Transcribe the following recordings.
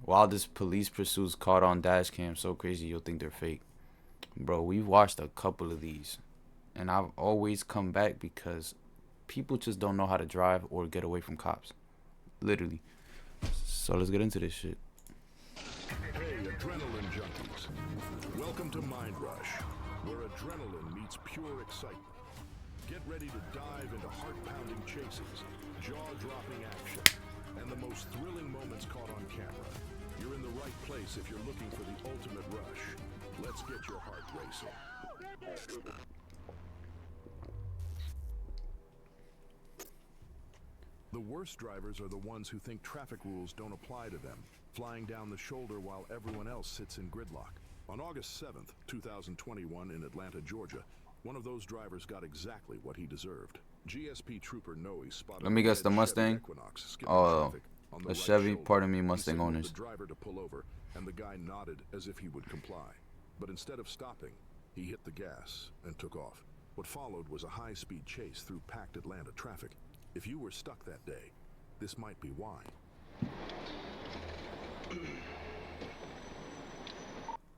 Wildest police pursuits caught on Dashcam. So crazy you'll think they're fake. Bro, we've watched a couple of these. And I've always come back because people just don't know how to drive or get away from cops. Literally. So let's get into this shit. Hey, adrenaline junkies. Welcome to Mind Rush, where adrenaline meets pure excitement. Get ready to dive into heart-pounding chases, jaw-dropping action, and the most thrilling moments caught on camera. You're in the right place if you're looking for the ultimate rush. Let's get your heart racing. The worst drivers are the ones who think traffic rules don't apply to them, flying down the shoulder while everyone else sits in gridlock. On August 7th, 2021 in Atlanta, Georgia, one of those drivers got exactly what he deserved. GSP Trooper Noe spotted Let me guess, the Mustang? Oh, a Chevy, pardon me, Mustang owners. The driver to pull over, and the guy nodded as if he would comply. But instead of stopping, he hit the gas and took off. What followed was a high-speed chase through packed Atlanta traffic. If you were stuck that day, this might be why.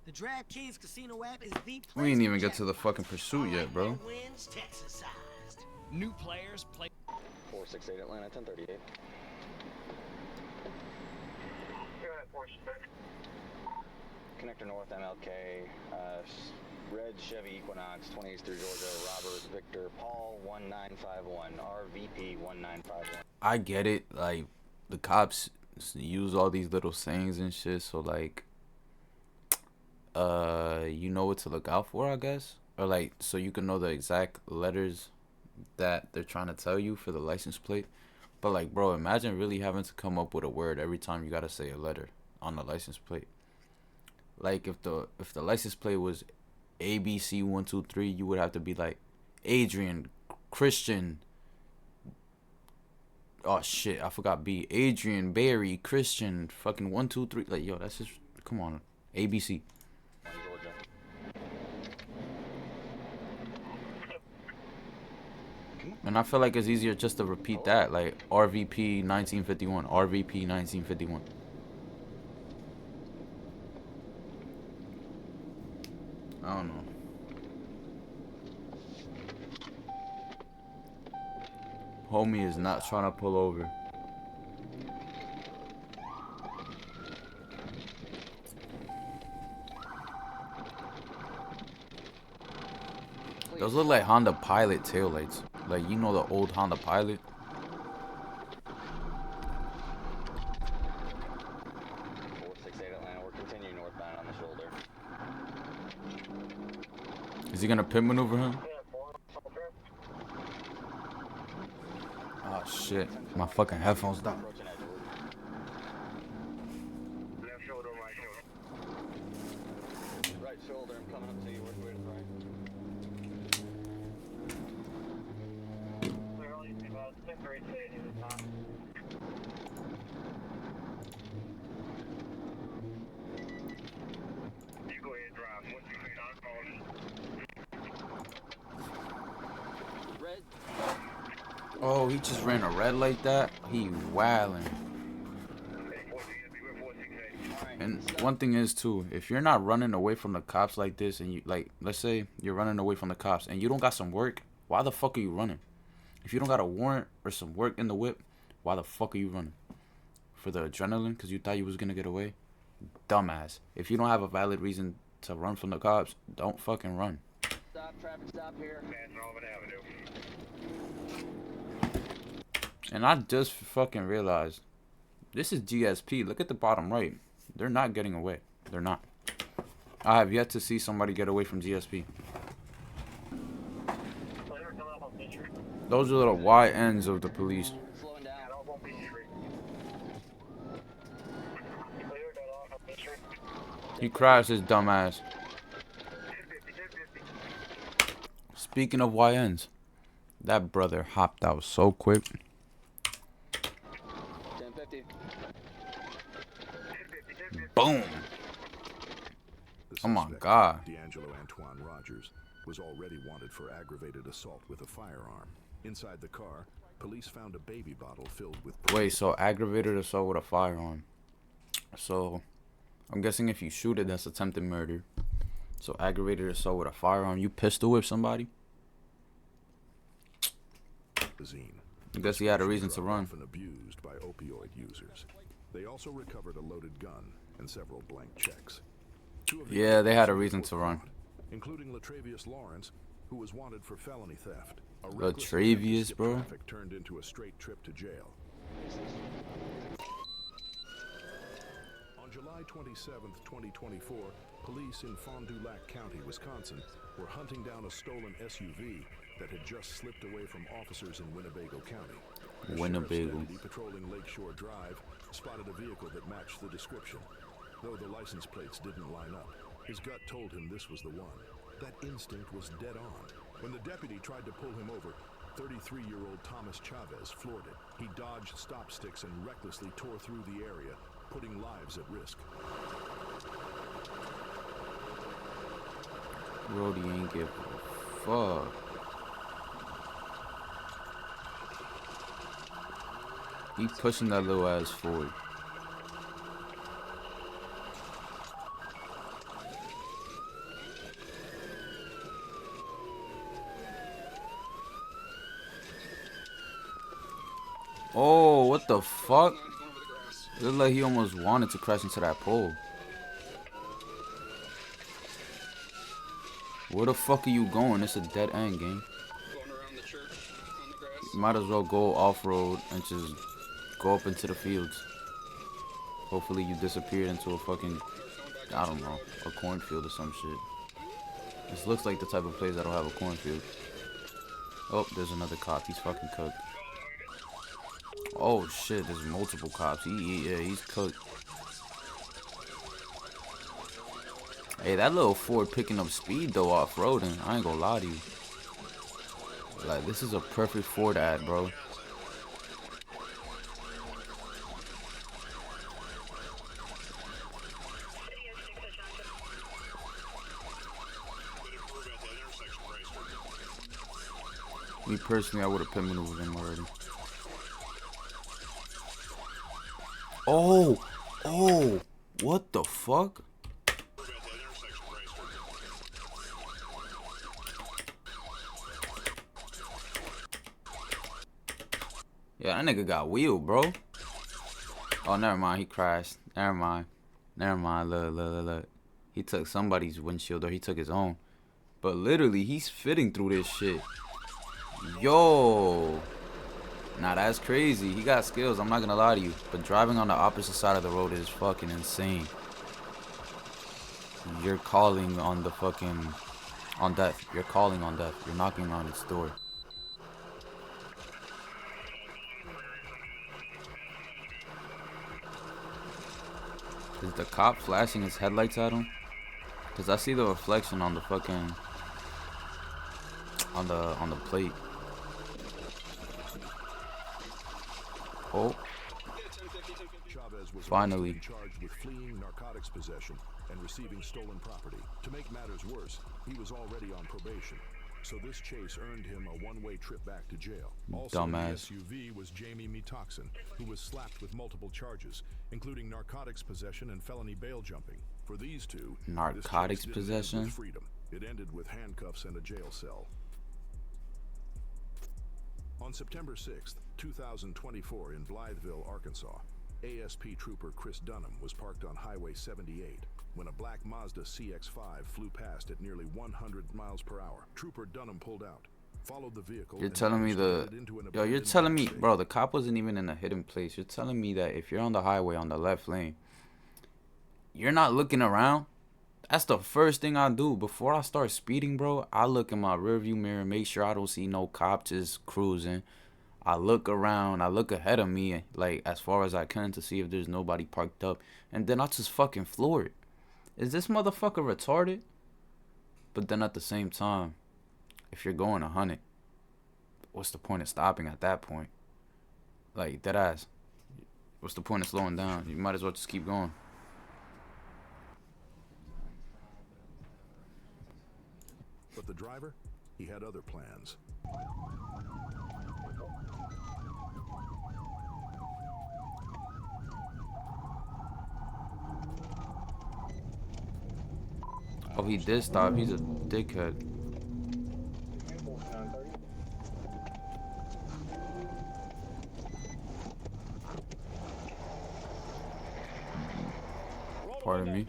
The DraftKings Casino app is the place. We ain't even get to the fucking pursuit yet, bro. Wins Texasized. New players play 468 Atlanta 1038. Connector North MLK, red Chevy Equinox 28 through Georgia, Robert Victor Paul 1951, RVP 1951. I get it, like the cops use all these little sayings and shit, so like you know what to look out for, I guess, or like so you can know the exact letters that they're trying to tell you for the license plate. But like, bro, imagine really having to come up with a word every time you gotta say a letter on the license plate. Like if the license plate was ABC123, you would have to be like Adrian, Christian. Oh shit, I forgot B. Adrian, Barry, Christian, fucking 123. Like, yo, that's just, come on, ABC. And I feel like it's easier just to repeat that, like RVP 1951, RVP 1951. I don't know. Homie is not trying to pull over. Those look like Honda Pilot taillights. Like, you know, the old Honda Pilot. 468 Atlanta, we're continuing northbound on the shoulder. Is he gonna pit maneuver him? Oh shit, my fucking headphones down. Right shoulder, I'm coming up to you, work your way to the right. You go ahead and drive. Once you fade out, call me. Red. Oh, he just ran a red like that? He wildin'. And one thing is too, if you're not running away from the cops like this, and you like, let's say you're running away from the cops and you don't got some work, why the fuck are you running? If you don't got a warrant or some work in the whip, why the fuck are you running? For the adrenaline? Because you thought you was gonna get away? Dumbass. If you don't have a valid reason to run from the cops, don't fucking run. Stop, traffic stop here. And I just fucking realized, this is GSP. Look at the bottom right. They're not getting away. They're not. I have yet to see somebody get away from GSP. Those are the Y ends of the police. Slowing down. He crashed his dumb ass. Speaking of Y ends, that brother hopped out so quick. 1050. Boom. Oh my God. D'Angelo Antoine Rogers was already wanted for aggravated assault with a firearm. Inside the car, police found a baby bottle filled with... Wait, so aggravated assault with a firearm. So I'm guessing if you shoot it, that's attempted murder. So aggravated assault with a firearm. You pistol whip somebody? I guess he had a reason to run. Often abused by opioid users. They also recovered a loaded gun and several blank checks. Yeah, they had a reason to run. Including Latravius Lawrence, who was wanted for felony theft. Latravius, bro. Traffic turned into a straight trip to jail. On July 27th, 2024, police in Fond du Lac County, Wisconsin, were hunting down a stolen SUV that had just slipped away from officers in Winnebago County. A Winnebago. sheriff's deputy patrolling Lakeshore Drive spotted a vehicle that matched the description. Though the license plates didn't line up, his gut told him this was the one. That instinct was dead on. When the deputy tried to pull him over, 33-year-old Thomas Chavez floored it. He dodged stop sticks and recklessly tore through the area, putting lives at risk. Brody ain't give a fuck. He pushing that little ass forward. Oh, what the fuck? It looked like he almost wanted to crash into that pole. Where the fuck are you going? It's a dead end, gang. Going around the church on the grass. You might as well go off-road and just go up into the fields. Hopefully you disappeared into a fucking, I don't know, a cornfield or some shit. This looks like the type of place that'll have a cornfield. Oh, there's another cop. He's fucking cooked. Oh shit, there's multiple cops. Yeah, he's cooked. Hey, that little Ford picking up speed though off-roading. I ain't gonna lie to you. Like, this is a perfect Ford ad, bro. Me personally, I would have pit maneuvered him already. Oh, what the fuck? Yeah, that nigga got wheeled, bro. Oh, never mind, he crashed. Never mind, look. He took somebody's windshield, or he took his own. But literally, he's fitting through this shit. Yo. Nah, that's crazy. He got skills, I'm not gonna lie to you. But driving on the opposite side of the road is fucking insane. You're calling on the fucking... on death. You're calling on death. You're knocking on its door. Is the cop flashing his headlights at him? Cause I see the reflection on the fucking... on the plate. Oh. Finally. Charged with fleeing, narcotics possession, and receiving stolen property. To make matters worse, he was already on probation. So this chase earned him a one-way trip back to jail. Also Dumbass. in the SUV was Jamie Metoxen, who was slapped with multiple charges, including narcotics possession and felony bail jumping. For these two, Narcotics this chase didn't end possession? with freedom. It ended with handcuffs and a jail cell. On September 6th, 2024 in Blytheville, Arkansas, ASP Trooper Chris Dunham was parked on Highway 78 when a black Mazda CX-5 flew past at nearly 100 miles per hour. Trooper Dunham pulled out, followed the vehicle. You're telling me you're telling me, bro, the cop wasn't even in a hidden place. You're telling me that if you're on the highway on the left lane, you're not looking around? That's the first thing I do. Before I start speeding, bro, I look in my rearview mirror, make sure I don't see no cop just cruising. I look around, I look ahead of me, like, as far as I can to see if there's nobody parked up. And then I just fucking floor it. Is this motherfucker retarded? But then at the same time, if you're going 100, what's the point of stopping at that point? Like, deadass. What's the point of slowing down? You might as well just keep going. But the driver, he had other plans. Oh, he did stop. He's a dickhead. Pardon me.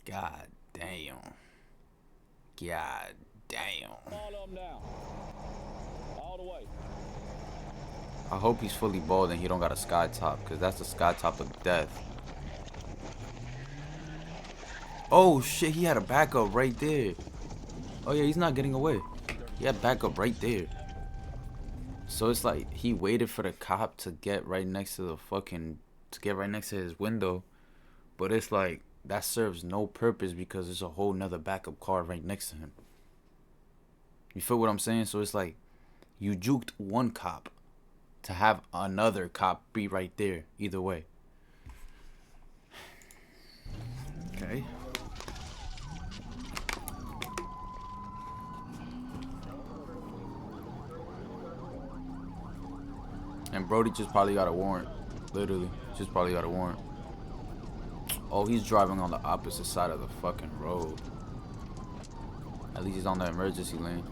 God damn. God damn. I hope he's fully bald and he don't got a sky top, because that's the sky top of death. Oh shit, he had a backup right there. Oh yeah, he's not getting away. He had backup right there. So it's like he waited for the cop to get right next to the fucking, to get right next to his window. But it's like, that serves no purpose because there's a whole nother backup car right next to him. You feel what I'm saying? So it's like, you juked one cop to have another cop be right there. Either way. Okay. And Brody just probably got a warrant. Literally. Just probably got a warrant. Oh, he's driving on the opposite side of the fucking road. At least he's on the emergency lane.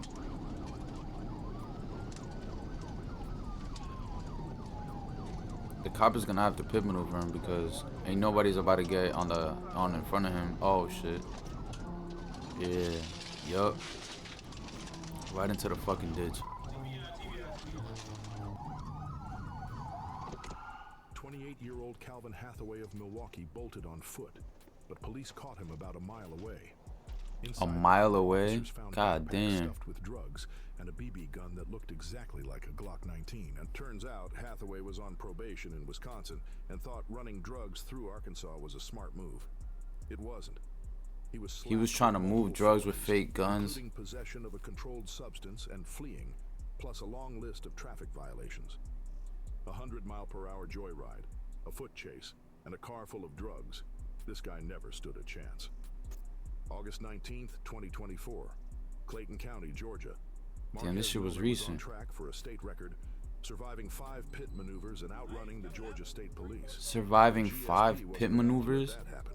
The cop is gonna have to pit maneuver him because ain't nobody's about to get on in front of him. Oh shit. Yeah. Yup. Right into the fucking ditch. 28-year-old Calvin Hathaway of Milwaukee bolted on foot, but police caught him about a mile away. A mile away? Officers found God backpacks damn. stuffed with drugs and a BB gun that looked exactly like a Glock 19. And turns out Hathaway was on probation in Wisconsin and thought running drugs through Arkansas was a smart move. It wasn't. He was trying to move drugs with fake guns. including possession of a controlled substance and fleeing, plus a long list of traffic violations. 100-mile-per-hour joyride, a foot chase, and a car full of drugs. This guy never stood a chance. August 19th, 2024, Clayton County, Georgia. Damn, this shit was On recent. track for a state record, surviving 5 pit maneuvers and outrunning the Georgia State Police. Surviving GSP 5 wasn't pit around to let maneuvers? that happen.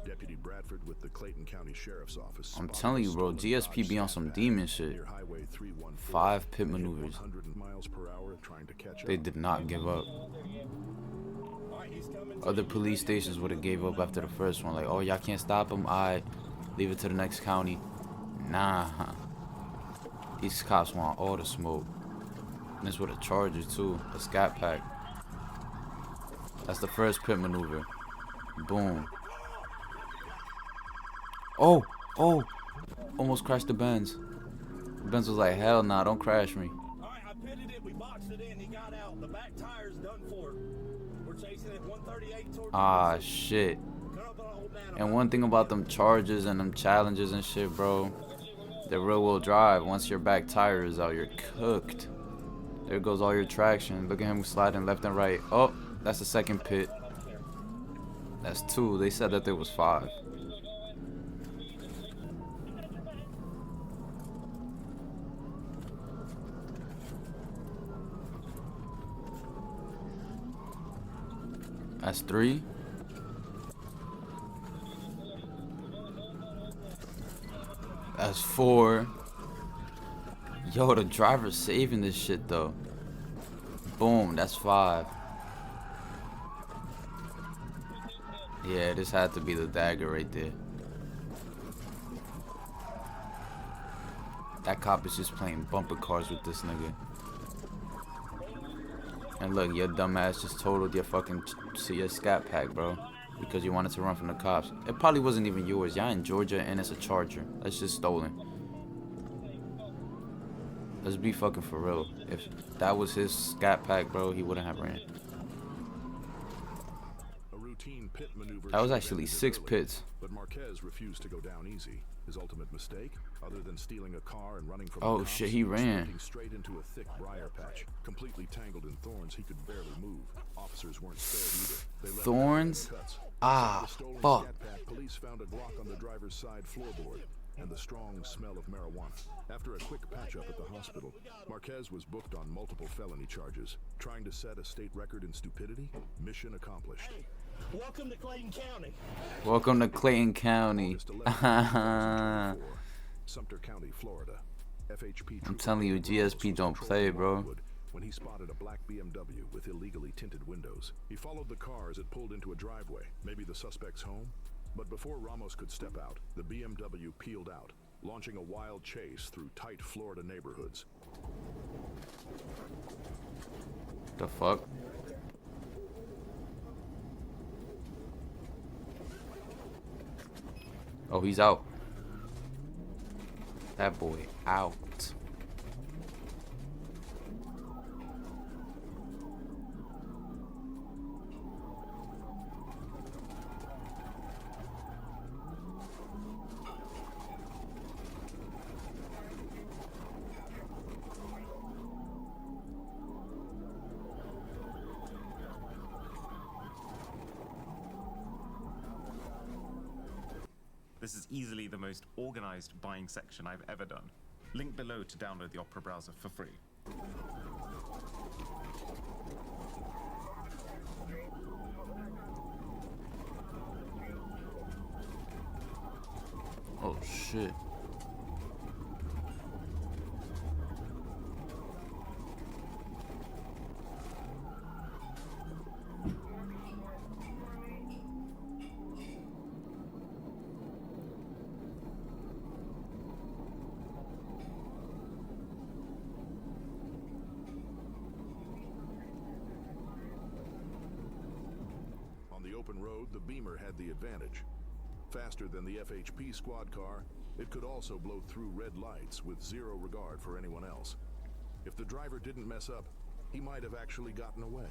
Deputy Bradford with the Clayton County Sheriff's Office. I'm spotted telling a you, bro, stolen GSP Dodge be on some Snapback demon shit. near Highway 314, 5 pit and hit maneuvers. 100 miles per hour trying to catch They up. did not give up. Other police stations would have gave up after the first one. Like, oh, y'all can't stop him. Alright, leave it to the next county. Nah. These cops want all the smoke. And it's with a Charger too, a Scat Pack. That's the first pit maneuver. Boom. Oh, almost crashed the Benz. The Benz was like, hell nah, don't crash me. Alright, I pitted it, we boxed it in, he got out. The back tire's done for. We're chasing it 138 towards Ah, shit. Come up and hold down. And one thing about them Chargers and them Challengers and shit, bro, the rear wheel drive, once your back tire is out, you're cooked. There goes all your traction. Look at him sliding left and right. Oh, that's the second pit. That's 2. They said that there was 5. That's 3. That's 4. Yo, the driver's saving this shit though. Boom, that's 5. Yeah, this had to be the dagger right there. That cop is just playing bumper cars with this nigga. And look, your dumb ass just totaled your fucking your Scat Pack, bro. Because you wanted to run from the cops. It probably wasn't even yours. Y'all in Georgia and it's a Charger. That's just stolen. Let's be fucking for real. If that was his Scat Pack, bro, he wouldn't have ran. A routine pit maneuver That was should have actually ended 6 early, pits. But Marquez refused to go down easy. His ultimate mistake, other than stealing a car and running from Oh, the cops, shit, he was ran. sprinting straight into a thick briar patch. Completely tangled in thorns, he could barely move. Officers weren't spared either. They left Thorns? cuts. Ah, Inside the stolen fuck. Scat Pack, police found a Glock on the driver's side floorboard. and the strong smell of marijuana. After a quick patch-up at the hospital, Marquez was booked on multiple felony charges. Trying to set a state record in stupidity? Mission accomplished. Welcome to Clayton County. Welcome to Clayton County. August 11, 2024, Sumter County, Florida. FHP I'm telling you, GSP don't play, bro. When he spotted a black BMW with illegally tinted windows. He followed the car as it pulled into a driveway, maybe the suspect's home. But before Ramos could step out, the BMW peeled out, launching a wild chase through tight Florida neighborhoods. The fuck? Oh, he's out. That boy out. This is easily the most organized buying section I've ever done. Link below to download the Opera browser for free. Oh shit. On the open road, the Beamer had the advantage. Faster than the FHP squad car, it could also blow through red lights with zero regard for anyone else. If the driver didn't mess up, he might have actually gotten away.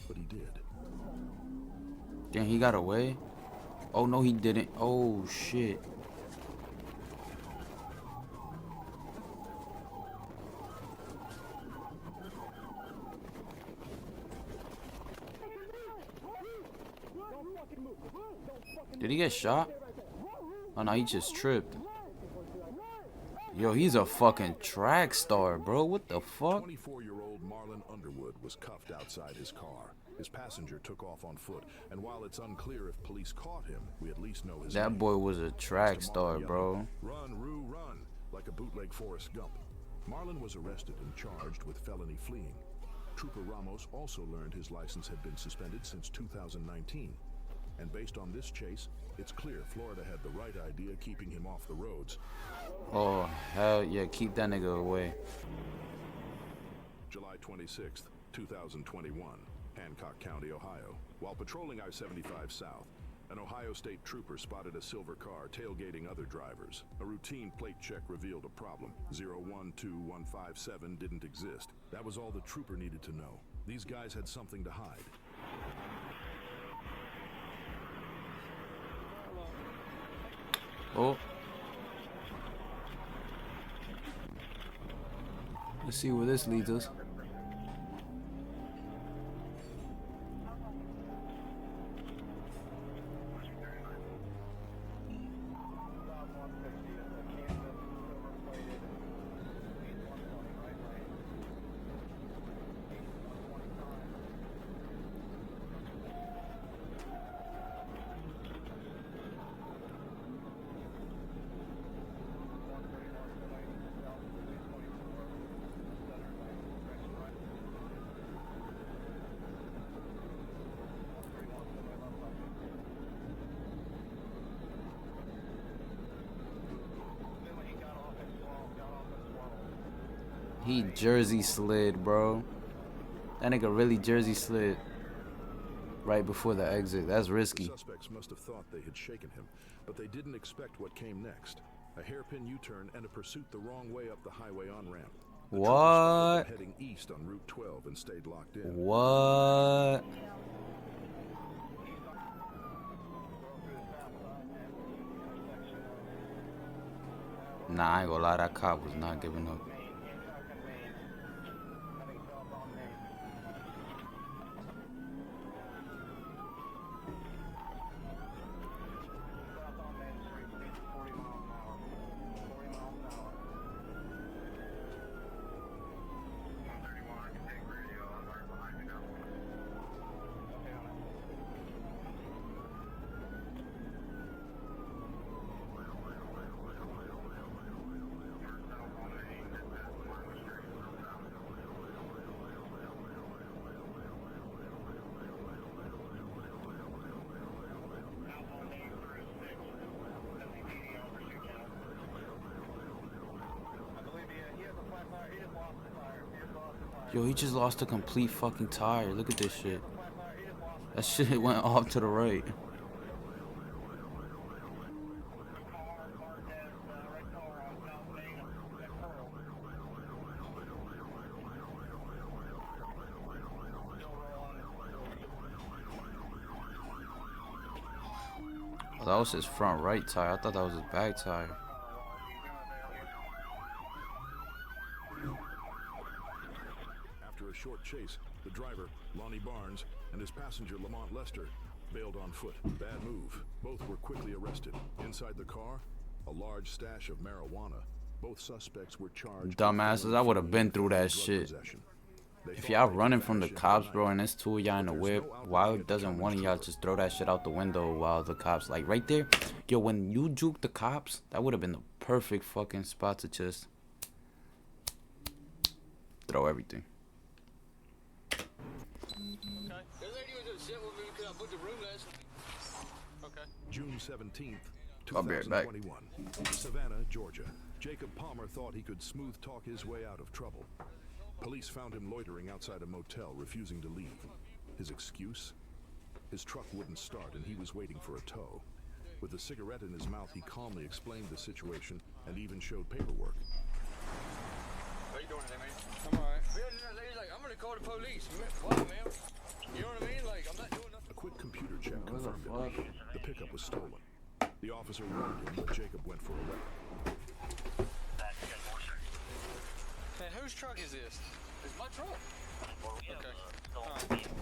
But he did. Damn, he got away? Oh no, he didn't. Oh shit. Did he get shot? Oh no, he just tripped. Yo, he's a fucking track star, bro. What the fuck? 24-year-old Marlon Underwood was cuffed outside his car. His passenger took off on foot, and while it's unclear if police caught him, we at least know his name. That boy was a track Mr. star, Marlon bro. yelled, "Run, Roo, run," like a bootleg Forrest Gump. Marlon was arrested and charged with felony fleeing. Trooper Ramos also learned his license had been suspended since 2019. And based on this chase, it's clear Florida had the right idea keeping him off the roads. Oh, hell yeah. Keep that nigga away. July 26th, 2021, Hancock County, Ohio. While patrolling I-75 South, an Ohio State trooper spotted a silver car tailgating other drivers. A routine plate check revealed a problem. 012157 didn't exist. That was all the trooper needed to know. These guys had something to hide. Oh. Let's see where this leads us. He Jersey slid, bro. That nigga really Jersey slid right before the exit. That's The risky. suspects must have thought they had shaken him, but they didn't expect what came next. A hairpin U-turn and a pursuit the wrong way up the highway on-ramp. The troopers spotted What? them heading east on Route 12 and stayed locked in. What? Nah, I ain't gonna lie, that cop was not giving up. Yo, he just lost a complete fucking tire. Look at this shit. That shit went off to the right. Oh, that was his front right tire. I thought that was his back tire. After a short chase, the driver, Lonnie Barnes, and his passenger, Lamont Lester, bailed on foot. Bad move. Both were quickly arrested. Inside the car, a large stash of marijuana. Both suspects were charged. Dumbasses, I would have been through that shit. If y'all running from the cops, bro, and there's two of y'all in the whip, why doesn't one of y'all just throw that shit out the window while the cops, like right there? Yo, when you juke the cops, that would have been the perfect fucking spot to just throw everything. June 17th, I'll be right back. 2021. Savannah, Georgia. Jacob Palmer thought he could smooth talk his way out of trouble. Police found him loitering outside a motel, refusing to leave. His excuse? His truck wouldn't start and he was waiting for a tow. With a cigarette in his mouth, he calmly explained the situation and even showed paperwork. How you doing today, man? I'm alright. Lady's like, I'm gonna call the police. Why, man? You know what I mean? Like, I'm not doing nothing. A quick computer check confirmed it. The pickup was stolen. The officer warned him, but Jacob went for a weapon. Man, whose truck is this? It's my truck. Okay.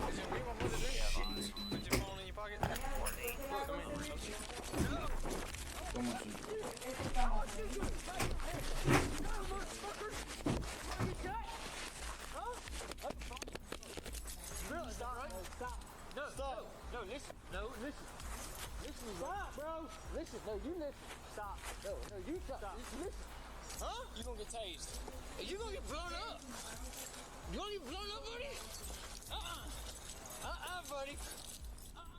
Is it me? What to do? Put your phone in your pocket? Look, come Really? Stop, right? Stop. No, stop. No, listen. No, listen. Listen. Stop, bro. Listen. No, you listen. Stop. No, you stop. Listen. Huh? You gonna get tased. You gonna get blown up. You gonna get blown up, buddy? Buddy.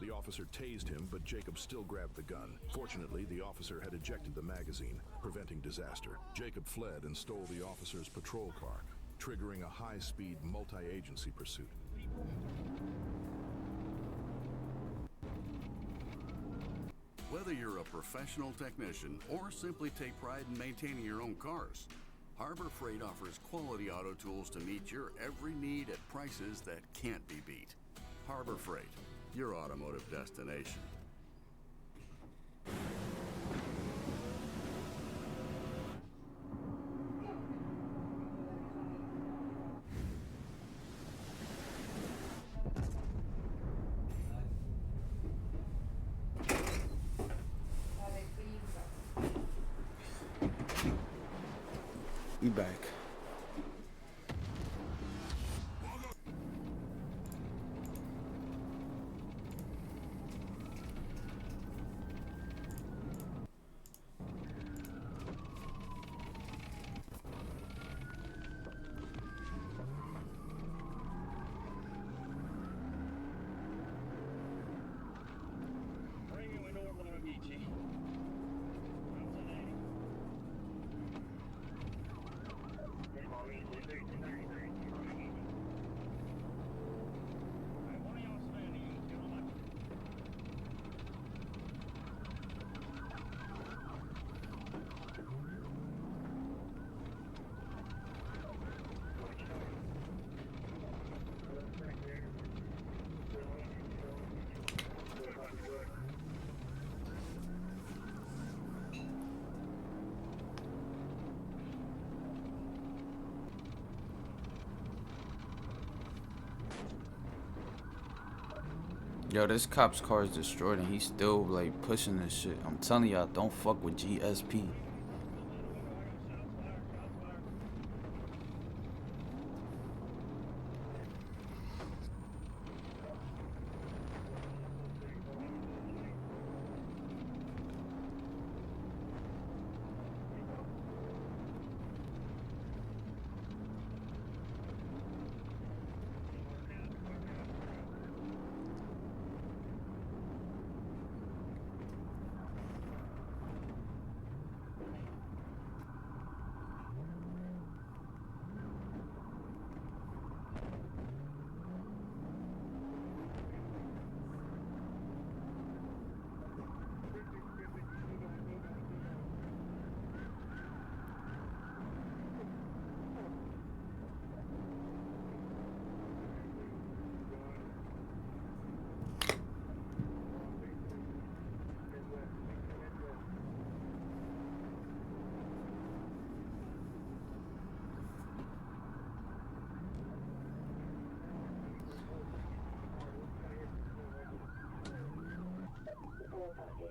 The officer tased him, but Jacob still grabbed the gun. Fortunately, the officer had ejected the magazine, preventing disaster. Jacob fled and stole the officer's patrol car, triggering a high-speed, multi-agency pursuit. Whether you're a professional technician or simply take pride in maintaining your own cars, Harbor Freight offers quality auto tools to meet your every need at prices that can't be beat. Harbor Freight, your automotive destination. We back. Yo, this cop's car is destroyed and he's still like pushing this shit. I'm telling y'all, don't fuck with GSP.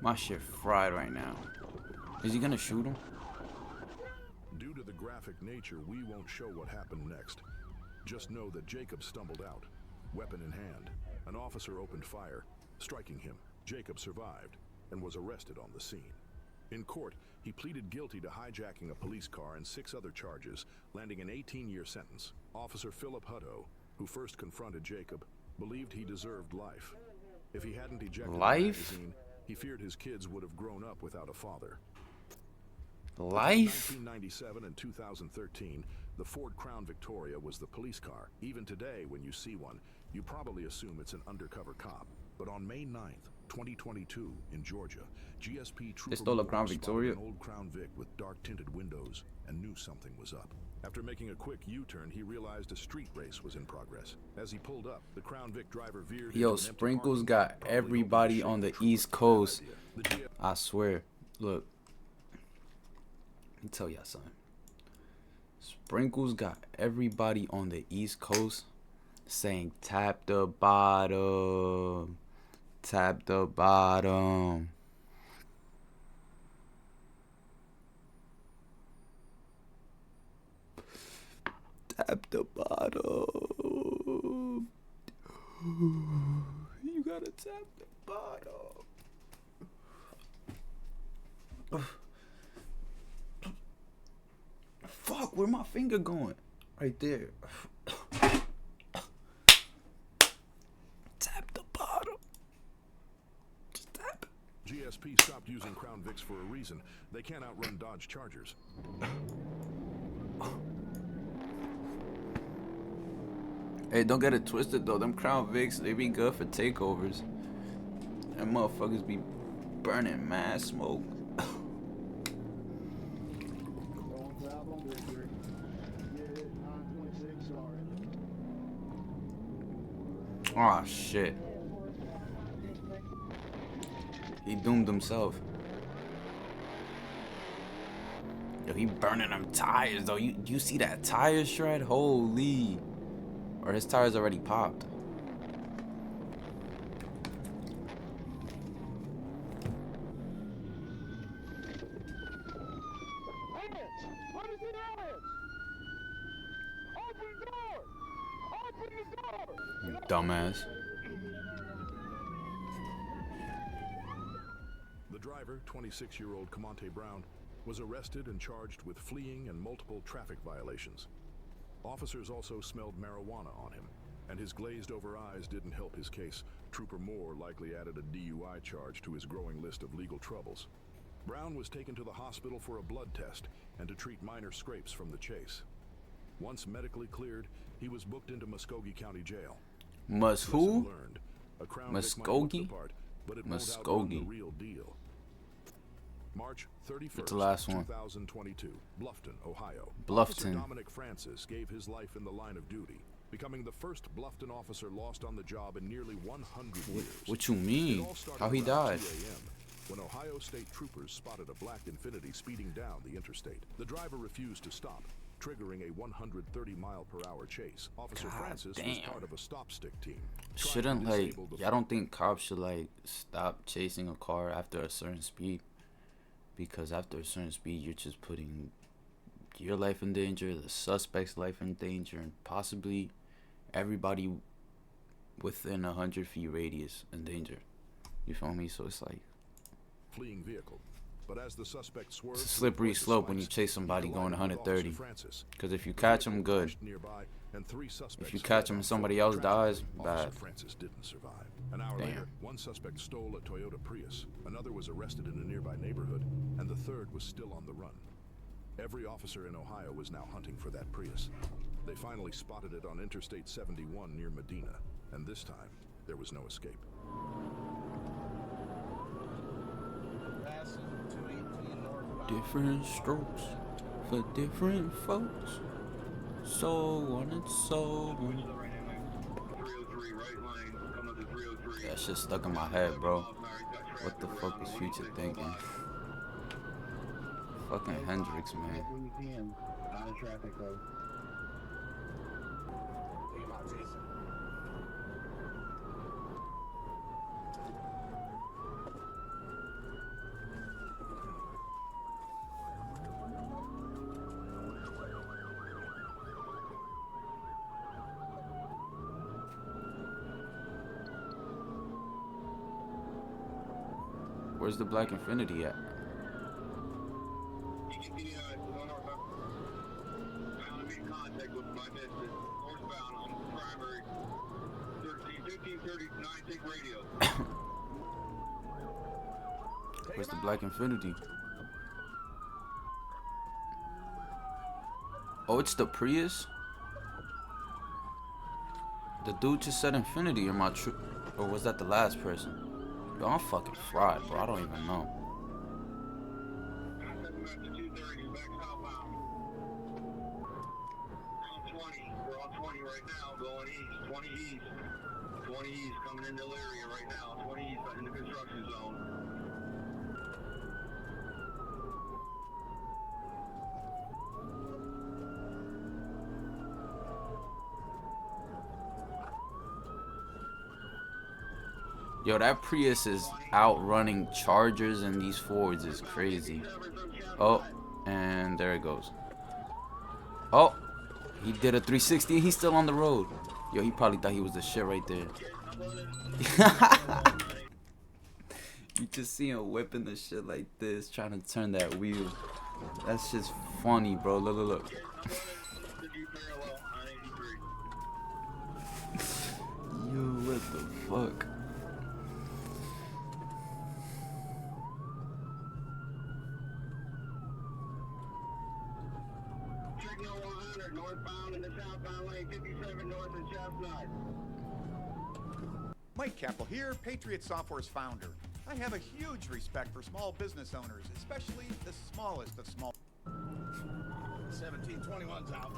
My shit fried right now. Is he gonna shoot him? Due to the graphic nature, we won't show what happened next. Just know that Jacob stumbled out, weapon in hand. An officer opened fire, striking him. Jacob survived and was arrested on the scene. In court, he pleaded guilty to hijacking a police car and 6 other charges, landing an 18-year sentence. Officer Philip Hutto, who first confronted Jacob, believed he deserved life. If he hadn't ejected the magazine, he feared his kids would have grown up without a father. Life? In 1997 and 2013, the Ford Crown Victoria was the police car. Even today, when you see one, you probably assume it's an undercover cop. But on May 9th, 2022, in Georgia, GSP Trooper stole a Crown Victoria? an old Crown Vic with dark-tinted windows and knew something was up. After making a quick U-turn, he realized a street race was in progress. As he pulled up, the Crown Vic driver veered. Yo, into an empty Sprinkles parking got lot, probably everybody hoping to on the shake East Trooper Coast. for a bad idea. I swear. Look. Let me tell y'all something. Sprinkles got everybody on the East Coast saying tap the bottom. Tap the bottom. Tap the bottom. You gotta tap the bottom. Fuck, where my finger going? Right there. Tap the bottom. Just tap it. GSP stopped using Crown Vics for a reason. They can't outrun Dodge Chargers. Hey, don't get it twisted though. Them Crown Vics, they be good for takeovers. Them motherfuckers be burning mad smoke. Oh shit. He doomed himself. Yo, he burning them tires though. You see that tire shred? Holy. Or his tires already popped. You dumbass. The driver, 26-year-old Camonte Brown, was arrested and charged with fleeing and multiple traffic violations. Officers also smelled marijuana on him, and his glazed-over eyes didn't help his case. Trooper Moore likely added a DUI charge to his growing list of legal troubles. Brown was taken to the hospital for a blood test and to treat minor scrapes from the chase. Once medically cleared, he was booked into Muskogee County Jail. Who? Learned, a Crown Vic might look the Muskogee? part, but it won't outrun the Muskogee. real deal. March 31st, It's the last one. 2022, Bluffton, Ohio. Bluffton. Officer Dominic Francis gave his life in the line of duty, becoming the first Bluffton officer lost on the job in nearly 100 years. What you It mean? all started How he around died? 2 a.m. when Ohio State troopers spotted a black Infiniti speeding down the interstate. The driver refused to stop, triggering a 130-mile-per-hour chase. Officer Francis was damn. part of a stop stick team. trying to Shouldn't like disable the y'all don't think cops should like stop chasing a car after a certain speed? Because after a certain speed you're just putting your life in danger, the suspect's life in danger, and possibly everybody within 100 feet radius in danger. You feel me? So it's like fleeing vehicle. But as the suspect swerved, it's a slippery slope when you chase somebody going 130. Because if you catch them, good. If you catch them and somebody else dies, bad. Francis didn't survive. An hour Damn. later, one suspect stole a Toyota Prius, another was arrested in a nearby neighborhood, and the third was still on the run. Every officer in Ohio was now hunting for that Prius. They finally spotted it on Interstate 71 near Medina, and this time, there was no escape. Different strokes for different folks. So on and so on. That shit stuck in my head, bro. What the fuck was Future thinking? Fucking Hendrix, man. Where's the black Infinity at? Contact with my business. Northbound on primary 1539, take radio. Where's the black Infinity? Oh, it's the Prius? The dude just said Infinity in my true, or was that the last person? Yo, I'm fucking fried, bro. I don't even know. We're on 20 right now, going east. 20 east. 20 east coming into the area right now. 20 east in the construction zone. Yo, that Prius is outrunning Chargers and these Fords is crazy. Oh, and there it goes. Oh, he did a 360. He's still on the road. Yo, he probably thought he was the shit right there. You just see him whipping the shit like this, trying to turn that wheel. That's just funny, bro. Look, look, look. Yo, what the fuck? Northbound in the southbound lane, 57 north and Chestnut. Mike Keppel here, Patriot Software's founder. I have a huge respect for small business owners, especially the smallest of small. 1721's out.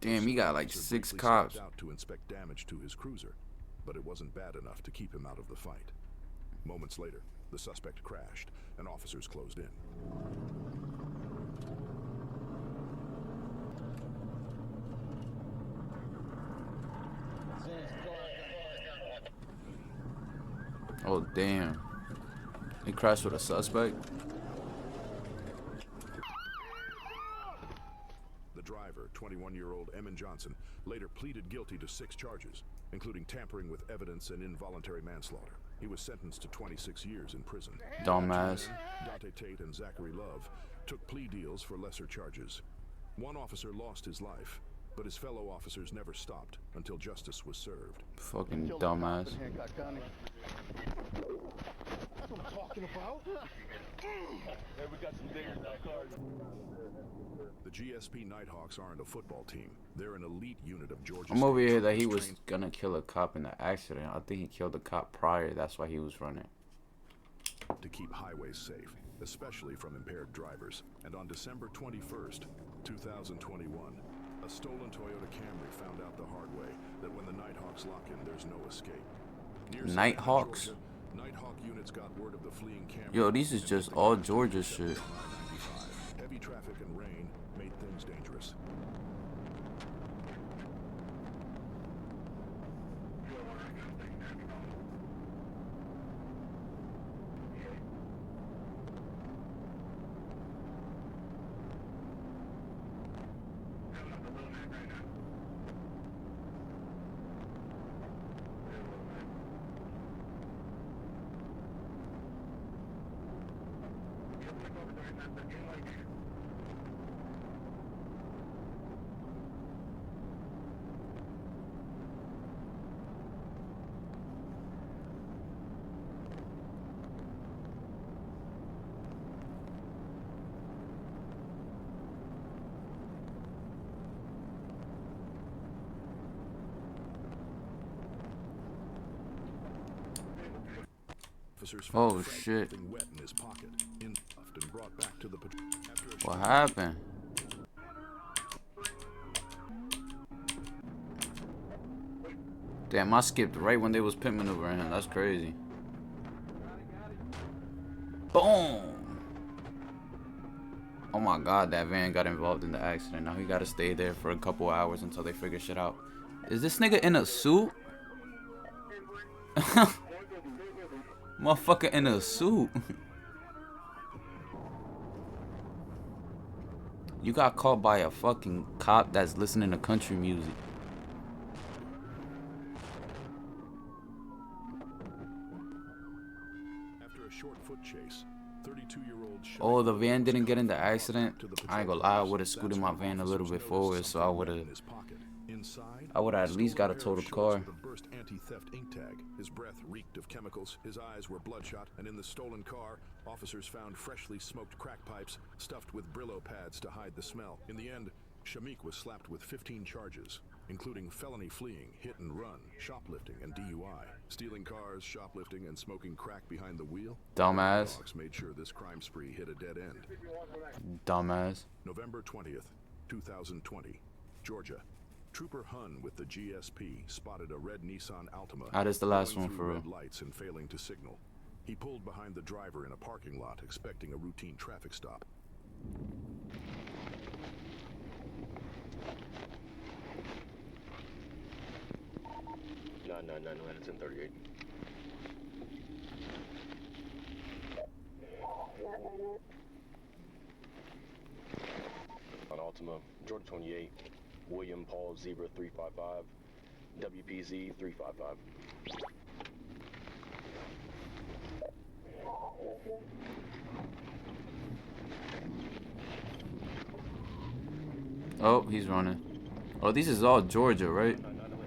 Damn, he got like 6 cops. Out to inspect damage to his cruiser, but it wasn't bad enough to keep him out of the fight. Moments later, the suspect crashed, and officers closed in. Oh, damn. He crashed with a suspect? The driver, 21-year-old Emmon Johnson, later pleaded guilty to 6 charges, including tampering with evidence and involuntary manslaughter. He was sentenced to 26 years in prison. Dumbass. Dante Tate and Zachary Love took plea deals for lesser charges. One officer lost his life, but his fellow officers never stopped until justice was served. Fucking dumbass. That's what I'm talking about. Hey, we got some dingers in our cars. The GSP Nighthawks aren't a football team. They're an elite unit of Georgia. I'm over here that he was gonna kill a cop in the accident. I think he killed a cop prior. That's why he was running. To keep highways safe, especially from impaired drivers. And on December 21st, 2021, a stolen Toyota Camry found out the hard way that when the Nighthawks lock in, there's no escape. Nighthawks? Nighthawk units got word of the fleeing Camry. Yo, these is just all Georgia shit. Heavy traffic and rain made things dangerous. Oh shit. Wet in his pocket, and brought back to the What happened? Damn, I skipped right when they was pit maneuvering him. That's crazy. Boom! Oh my god, that van got involved in the accident. Now he gotta stay there for a couple hours until they figure shit out. Is this nigga in a suit? Motherfucker in a suit. You got caught by a fucking cop that's listening to country music. After a short foot chase, 32-year-old Oh, the van didn't get in the accident. I ain't gonna lie, I would have scooted my van a little bit forward, so I would have at least got a totaled car. With a burst anti-theft ink tag. His breath reeked of chemicals, his eyes were bloodshot, and in the stolen car, officers found freshly smoked crack pipes stuffed with Brillo pads to hide the smell. In the end, Shamik was slapped with 15 charges, including felony fleeing, hit and run, shoplifting, and DUI. Stealing cars, shoplifting, and smoking crack behind the wheel. Dumbass. Dogs made sure this crime spree hit a dead end. Dumbass. November 20th, 2020, Georgia. Trooper Hun with the GSP spotted a red Nissan Altima. Ah, that's the last going one through for red real. lights and failing to signal. He pulled behind the driver in a parking lot, expecting a routine traffic stop. No, it's in 38. On Altima, Georgia 28, William Paul Zebra 355, WPZ 355. Oh, he's running. Oh, this is all Georgia, right?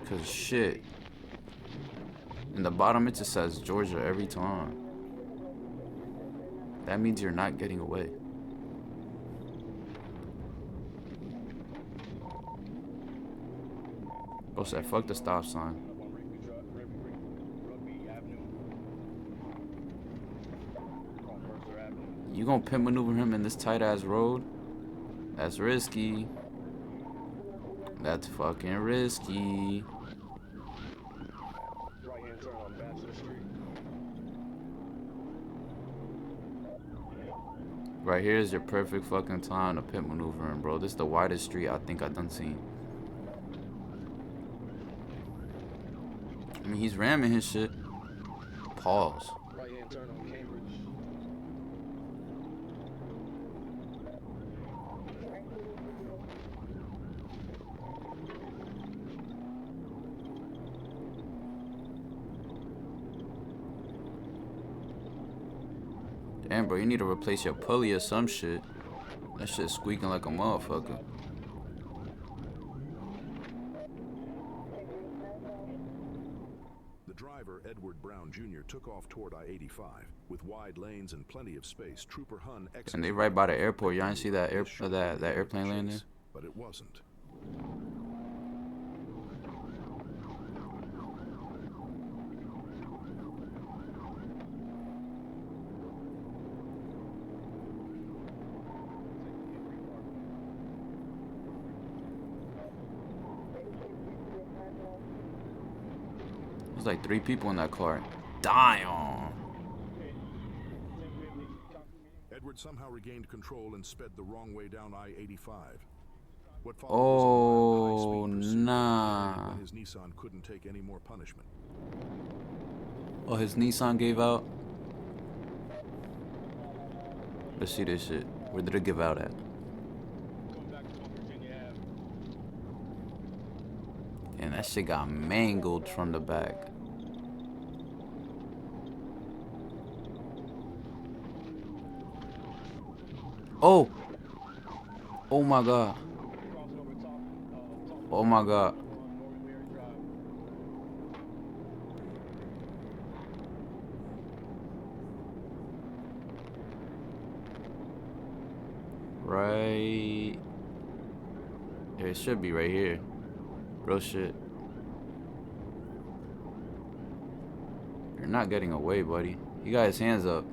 Cause shit. In the bottom it just says Georgia every time. That means you're not getting away. Oh, said fuck the stop sign. You gonna pimp maneuver him in this tight ass road? That's risky. That's fucking risky. Right-hand turn on Bachelor Street. Right here is your perfect fucking time to pimp maneuver him, bro. This is the widest street I think I done seen. I mean, he's ramming his shit. Pause. Right-hand turn on Cambridge. Damn, bro, you need to replace your pulley or some shit. That shit's squeaking like a motherfucker. The driver, Edward Brown Jr., took off toward I-85. With wide lanes and plenty of space, Trooper Hun exited. And they right by the airport. Y'all didn't see that that airplane landing? But it wasn't. There's like 3 people in that car. Damn. Edward somehow regained control and sped the wrong way down I-85. What followed Oh, was a high-speed pursuit nah. when his Nissan couldn't take any more punishment. Oh, his Nissan gave out. Let's see this shit. Where did it give out at? And that shit got mangled from the back. Oh! Oh my god. Oh my god. Right. Yeah, it should be right here. Real shit. You're not getting away, buddy. He got his hands up.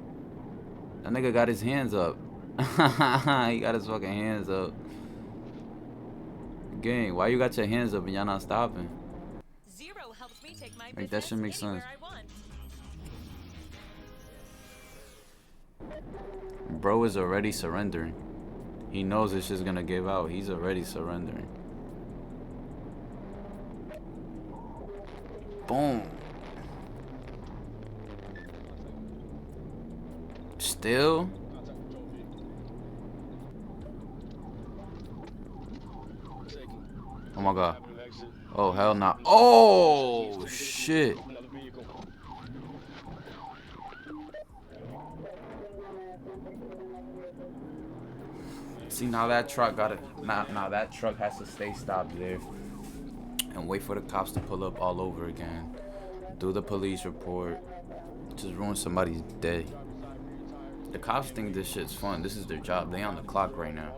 That nigga got his hands up. He got his fucking hands up. Gang, why you got your hands up and y'all not stopping? Zero helps me take my Like, that should make sense. I want. Bro is already surrendering. He knows it's just gonna give out. He's already surrendering. Boom. Still? Oh my god. Oh hell nah. Oh shit. See, now that truck gotta now that truck has to stay stopped there and wait for the cops to pull up all over again. Do the police report. Just ruin somebody's day. The cops think this shit's fun. This is their job. They on the clock right now.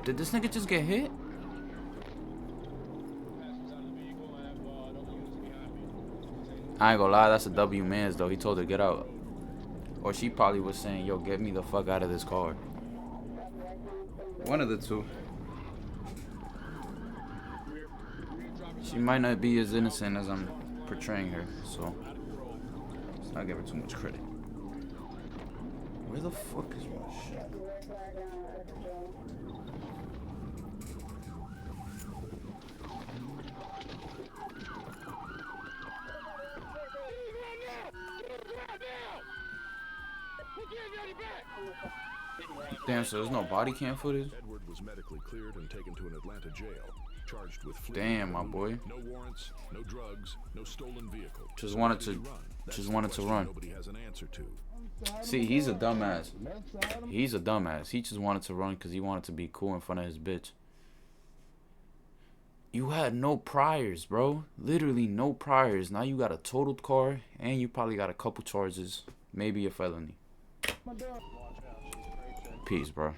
Did this nigga just get hit? I ain't gonna lie, that's a W man's though. He told her to get out. Or she probably was saying, yo, get me the fuck out of this car. One of the two. She might not be as innocent as I'm portraying her, so let's not give her too much credit. Where the fuck is my shit? Damn, so there's no body cam footage? Edward was medically cleared and taken to an Atlanta jail, charged with Damn, my boy. No warrants, no drugs, no stolen vehicle. Just wanted to run. Nobody has an answer to. See, he's a dumbass. He's a dumbass. He just wanted to run because he wanted to be cool in front of his bitch. You had no priors, bro. Literally no priors. Now you got a totaled car and you probably got a couple charges. Maybe a felony. Peace, bro.